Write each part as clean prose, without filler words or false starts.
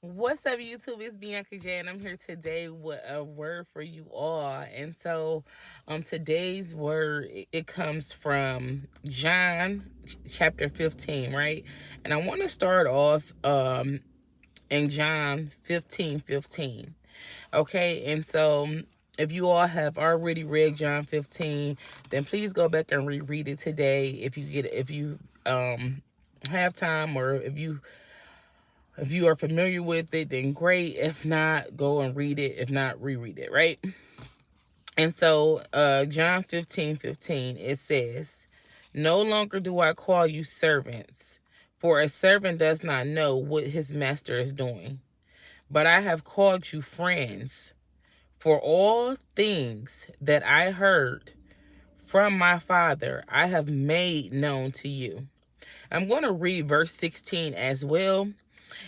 What's up, YouTube? It's Bianca J, and I'm here today with a word for you all. And so, today's word it comes from John chapter 15, right? And I want to start off in John 15:15. Okay, and so if you all have already read John 15, then please go back and reread it today. If you have time, or if you are familiar with it, then great. If not, go and read it. If not, reread it, right? And so John 15:15, it says, "No longer do I call you servants, for a servant does not know what his master is doing. But I have called you friends, for all things that I heard from my Father I have made known to you." I'm going to read verse 16 as well.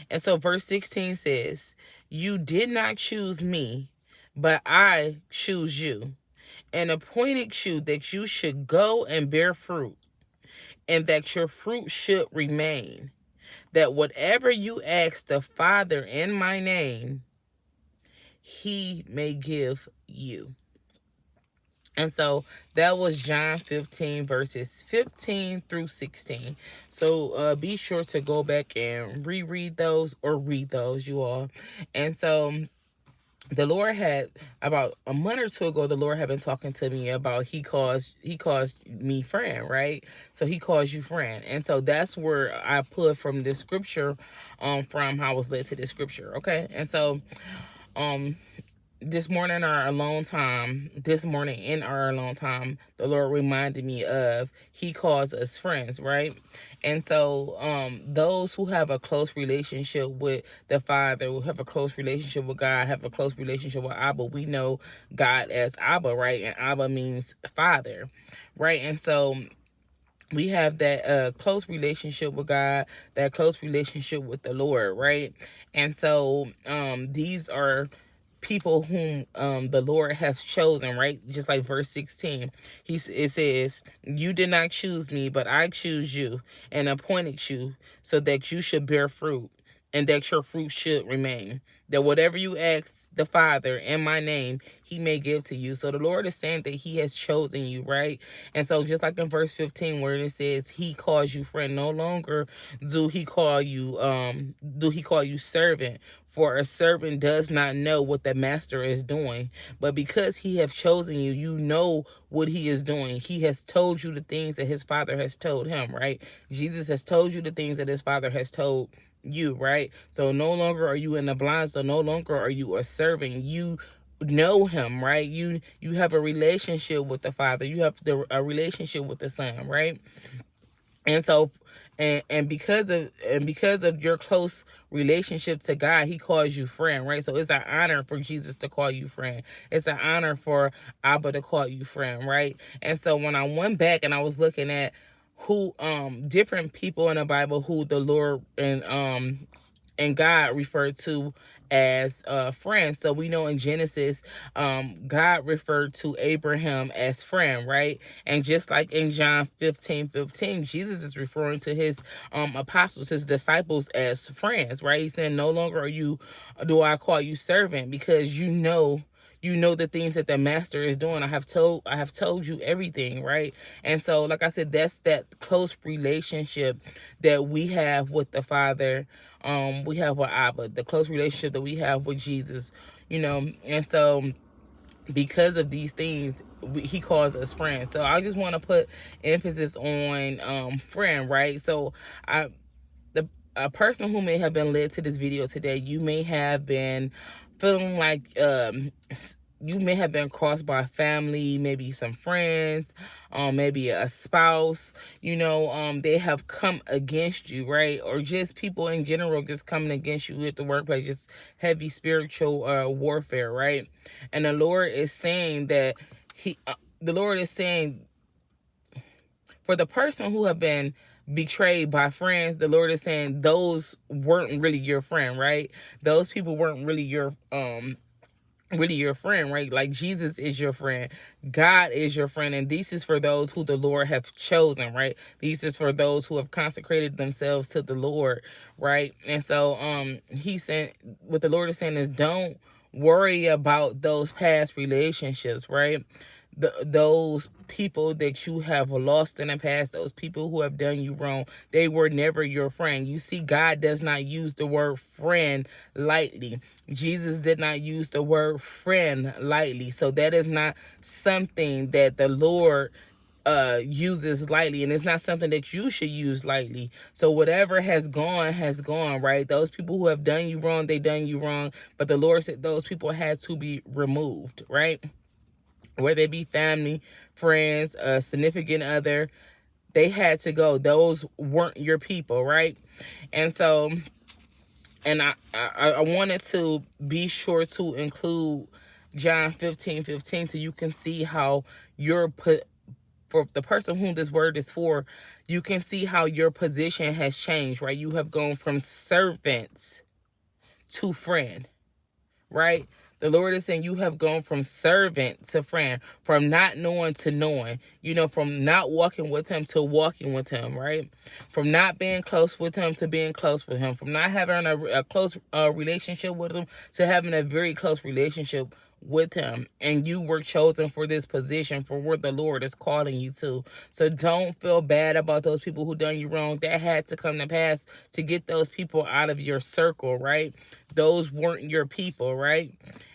And so verse 16 says, "You did not choose me, but I choose you and appointed you that you should go and bear fruit, and that your fruit should remain, that whatever you ask the Father in my name, he may give you." And so that was John 15 verses 15 through 16. So be sure to go back and reread those or read those, you all. And so the Lord had, about a month or two ago, the Lord had been talking to me about he calls me friend, right? So he calls you friend. And so that's where I pulled from this scripture, from how I was led to this scripture. Okay. And so um this morning in our alone time, the Lord reminded me of he calls us friends, right? And so those who have a close relationship with the Father, who have a close relationship with God, have a close relationship with Abba, we know God as Abba, right? And Abba means Father, right? And so we have that close relationship with God, that close relationship with the Lord, right? And so these are people whom the Lord has chosen, right? Just like verse 16, it says, "You did not choose me, but I choose you and appointed you so that you should bear fruit, and that your fruit should remain, that whatever you ask the Father in my name, he may give to you." So the Lord is saying that he has chosen you, right? And so just like in verse 15 where it says he calls you friend, no longer do he call you servant, for a servant does not know what the master is doing. But because he have chosen you, you know what he is doing. He has told you the things that his Father has told him, right? Jesus has told you the things that his Father has told you, right? So no longer are you in the blind. So no longer are you a servant. You know him, right? You have a relationship with the Father. You have a relationship with the Son, right? And so and because of your close relationship to God, he calls you friend, right? So it's an honor for Jesus to call you friend. It's an honor for Abba to call you friend, right? And so when I went back and I was looking at who different people in the Bible who the Lord and God referred to as friends. So we know in Genesis, God referred to Abraham as friend, right? And just like in John 15:15, Jesus is referring to his apostles, his disciples, as friends, right? He's saying, "No longer do I call you servant, because you know the things that the master is doing. I have told you everything," right? And so, like I said, that's that close relationship that we have with the Father. We have with Abba, the close relationship that we have with Jesus, and so because of these things, he calls us friends. So I just want to put emphasis on friend, right? So I the a person who may have been led to this video today, you may have been feeling like you may have been crossed by family, maybe some friends, maybe a spouse, they have come against you, right? Or just people in general just coming against you at the workplace, just heavy spiritual warfare, right? And the Lord is saying that the Lord is saying, for the person who have been betrayed by friends, the Lord is saying those weren't really your friend, right? Those people weren't really really your friend, right? Like Jesus is your friend, God is your friend, and this is for those who the Lord have chosen, right? These is for those who have consecrated themselves to the Lord, right? And so he said, what the Lord is saying is, don't worry about those past relationships, right? Those people that you have lost in the past, those people who have done you wrong, they were never your friend. You see, God does not use the word friend lightly. Jesus did not use the word friend lightly. So that is not something that the Lord uses lightly, and it's not something that you should use lightly. So whatever has gone, right? Those people who have done you wrong, they done you wrong, but the Lord said those people had to be removed, right? Whether it be family, friends, a significant other, they had to go. Those weren't your people, right? And so, and I wanted to be sure to include John 15:15 so you can see how you're put, for the person whom this word is for, you can see how your position has changed, right? You have gone from servants to friend, right? The Lord is saying you have gone from servant to friend, from not knowing to knowing, from not walking with him to walking with him, right? From not being close with him to being close with him, from not having a close relationship with him to having a very close relationship with him. And you were chosen for this position, for where the Lord is calling you to. So don't feel bad about those people who done you wrong. That had to come to pass to get those people out of your circle, right? Those weren't your people, right?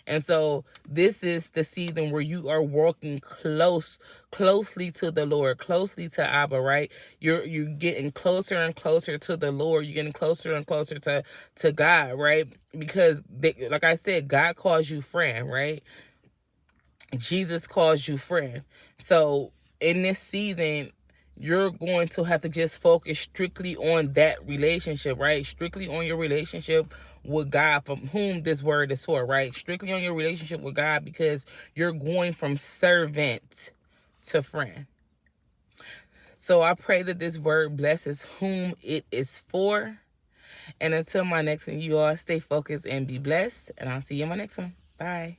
And so this is the season where you are walking closely to the Lord, closely to Abba, right? You're getting closer and closer to the Lord. You're getting closer and closer to God, right? Because like I said, God calls you friend, right? Jesus calls you friend. So in this season, you're going to have to just focus strictly on that relationship, right? Strictly on your relationship with God, from whom this word is for, right? Strictly on your relationship with God, because you're going from servant to friend. So I pray that this word blesses whom it is for. And until my next one, you all stay focused and be blessed. And I'll see you in my next one. Bye.